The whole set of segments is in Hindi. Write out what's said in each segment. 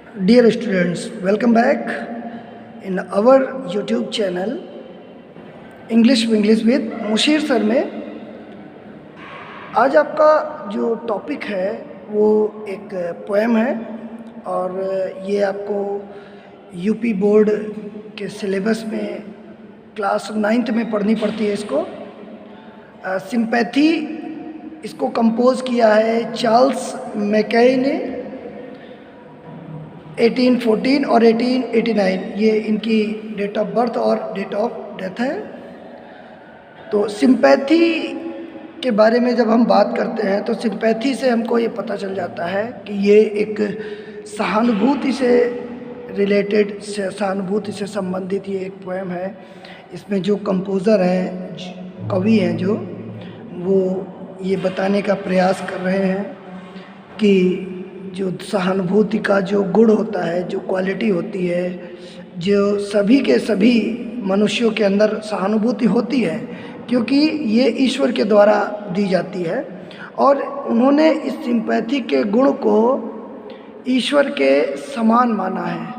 Dear students, welcome back in our YouTube channel English with Mushir sir में आज आपका जो टॉपिक है वो एक पोएम है और ये आपको यूपी बोर्ड के सिलेबस में क्लास 9th में पढ़नी पड़ती है। इसको सिंपैथी इसको कंपोज किया है चार्ल्स मैकॉय ने 1814 और 1889, ये इनकी डेट ऑफ बर्थ और डेट ऑफ डेथ है। तो सिंपैथी के बारे में जब हम बात करते हैं तो सिंपैथी से हमको ये पता चल जाता है कि ये एक सहानुभूति से रिलेटेड, सहानुभूति से संबंधित ये एक पोएम है। इसमें जो कंपोज़र हैं, कवि हैं, जो वो ये बताने का प्रयास कर रहे हैं कि जो सहानुभूति का जो गुण होता है, जो क्वालिटी होती है, जो सभी के सभी मनुष्यों के अंदर सहानुभूति होती है, क्योंकि ये ईश्वर के द्वारा दी जाती है। और उन्होंने इस सिंपैथी के गुण को ईश्वर के समान माना है।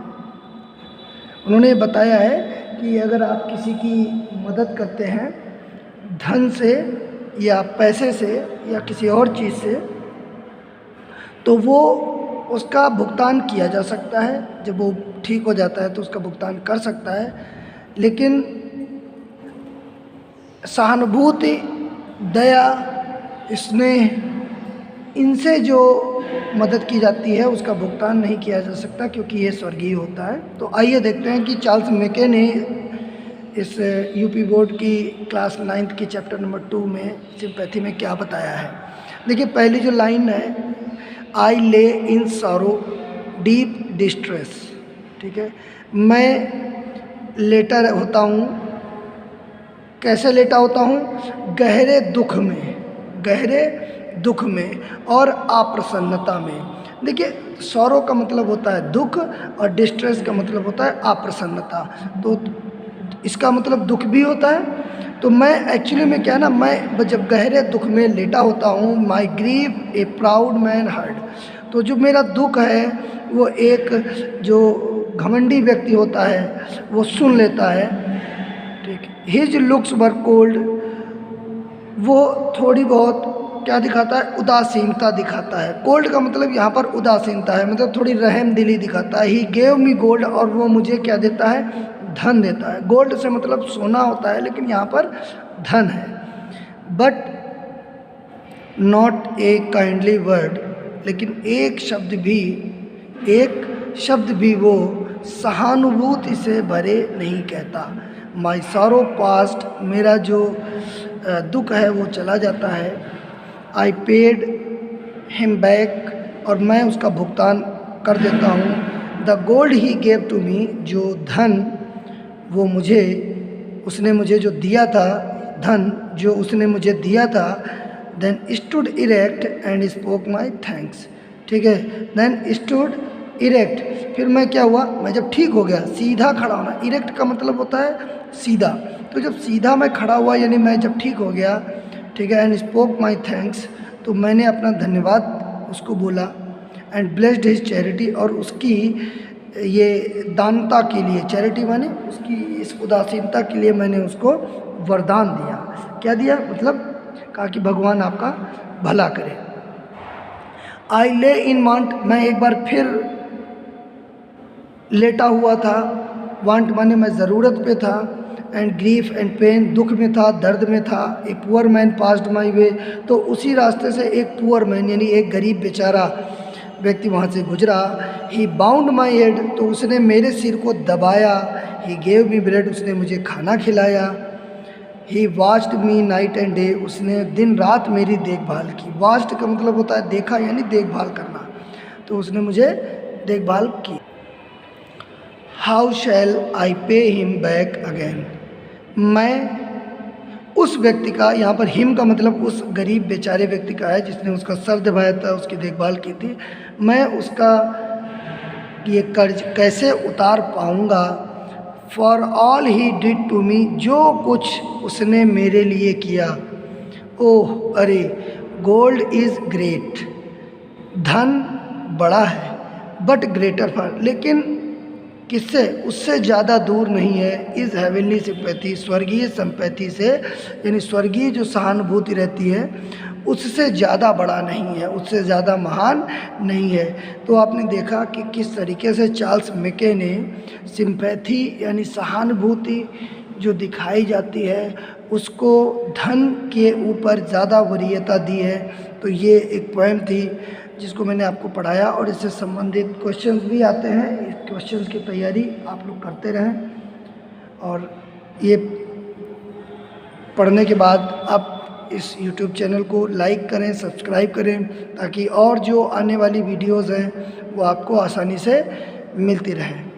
उन्होंने बताया है कि अगर आप किसी की मदद करते हैं धन से या पैसे से या किसी और चीज़ से, तो वो उसका भुगतान किया जा सकता है। जब वो ठीक हो जाता है तो उसका भुगतान कर सकता है। लेकिन सहानुभूति, दया, स्नेह, इनसे जो मदद की जाती है उसका भुगतान नहीं किया जा सकता, क्योंकि ये स्वर्गीय होता है। तो आइए देखते हैं कि चार्ल्स मैकॉय ने इस यूपी बोर्ड की क्लास 9th की चैप्टर नंबर 2 में सिंपैथी में क्या बताया है। देखिए, पहली जो लाइन है, आई ले इन सॉरो डीप डिस्ट्रेस, ठीक है। मैं लेटा होता हूँ, कैसे लेटा होता हूँ? गहरे दुख में, गहरे दुख में और अप्रसन्नता में। देखिए, सॉरो का मतलब होता है दुख और डिस्ट्रेस का मतलब होता है अप्रसन्नता। तो इसका मतलब दुख भी होता है। तो मैं एक्चुअली में क्या है ना, मैं जब गहरे दुख में लेटा होता हूँ, my grief a proud man heard, तो जो मेरा दुख है वो एक जो घमंडी व्यक्ति होता है वो सुन लेता है, ठीक। हिज लुक्स वर कोल्ड, वो थोड़ी बहुत क्या दिखाता है? उदासीनता दिखाता है। कोल्ड का मतलब यहाँ पर उदासीनता है, मतलब थोड़ी रहम दिली दिखाता है। ही गेव मी गोल्ड, और वो मुझे क्या देता है? धन देता है। गोल्ड से मतलब सोना होता है, लेकिन यहाँ पर धन है। But not a kindly word, लेकिन एक शब्द भी वो सहानुभूति से भरे नहीं कहता। माई सॉरो पास्ट, मेरा जो दुख है वो चला जाता है। आई पेड हिम बैक, और मैं उसका भुगतान कर देता हूँ। The gold he gave to me, जो धन वो उसने मुझे जो दिया था, धन जो उसने मुझे दिया था। Then stood erect and spoke my thanks, ठीक है। देन स्टूड इरेक्ट, फिर मैं क्या हुआ? मैं जब ठीक हो गया, सीधा खड़ा होना। इरेक्ट का मतलब होता है सीधा। तो जब सीधा मैं खड़ा हुआ, यानी मैं जब ठीक हो गया, ठीक है। एंड स्पोक माई थैंक्स, तो मैंने अपना धन्यवाद उसको बोला। एंड ब्लेस्ड हिज चैरिटी, और उसकी ये दानता के लिए, चैरिटी माने उसकी इस उदासीनता के लिए मैंने उसको वरदान दिया। क्या दिया? मतलब कहा कि भगवान आपका भला करे। आई ले इन वांट, मैं एक बार फिर लेटा हुआ था। वांट माने मैं ज़रूरत पे था। एंड ग्रीफ एंड पेन, दुख में था, दर्द में था। A poor man passed my way, तो उसी रास्ते से एक पुअर मैन यानी एक गरीब बेचारा व्यक्ति वहाँ से गुजरा। ही बाउंड माई हेड, तो उसने मेरे सिर को दबाया। ही गेव मी ब्रेड, उसने मुझे खाना खिलाया। He watched me night and day, उसने दिन रात मेरी देखभाल की। वॉच्ड का मतलब होता है देखा, यानी देखभाल करना। तो उसने मुझे देखभाल की। How shell I pay him back again, मैं उस व्यक्ति का, यहाँ पर हिम का मतलब उस गरीब बेचारे व्यक्ति का है जिसने उसका सर दबाया था, उसकी देखभाल की थी। मैं उसका ये कर्ज कैसे उतार पाऊँगा? For all he did to me, जो कुछ उसने मेरे लिए किया। ओह अरे, गोल्ड इज़ ग्रेट, धन बड़ा है। बट ग्रेटर फॉर, लेकिन किससे, उससे ज़्यादा दूर नहीं है, इज़ हेवनली सिंपैथी, स्वर्गीय संपैथी से, यानी स्वर्गीय जो सहानुभूति रहती है उससे ज़्यादा बड़ा नहीं है, उससे ज़्यादा महान नहीं है। तो आपने देखा कि किस तरीके से चार्ल्स मैके ने सिंपैथी यानी सहानुभूति जो दिखाई जाती है उसको धन के ऊपर ज़्यादा वरीयता दी है। तो ये एक पोएम थी जिसको मैंने आपको पढ़ाया, और इससे संबंधित क्वेश्चंस भी आते हैं। इस क्वेश्चंस की तैयारी आप लोग करते रहें, और ये पढ़ने के बाद आप इस YouTube चैनल को लाइक करें, सब्सक्राइब करें, ताकि और जो आने वाली वीडियोज़ हैं वो आपको आसानी से मिलती रहें।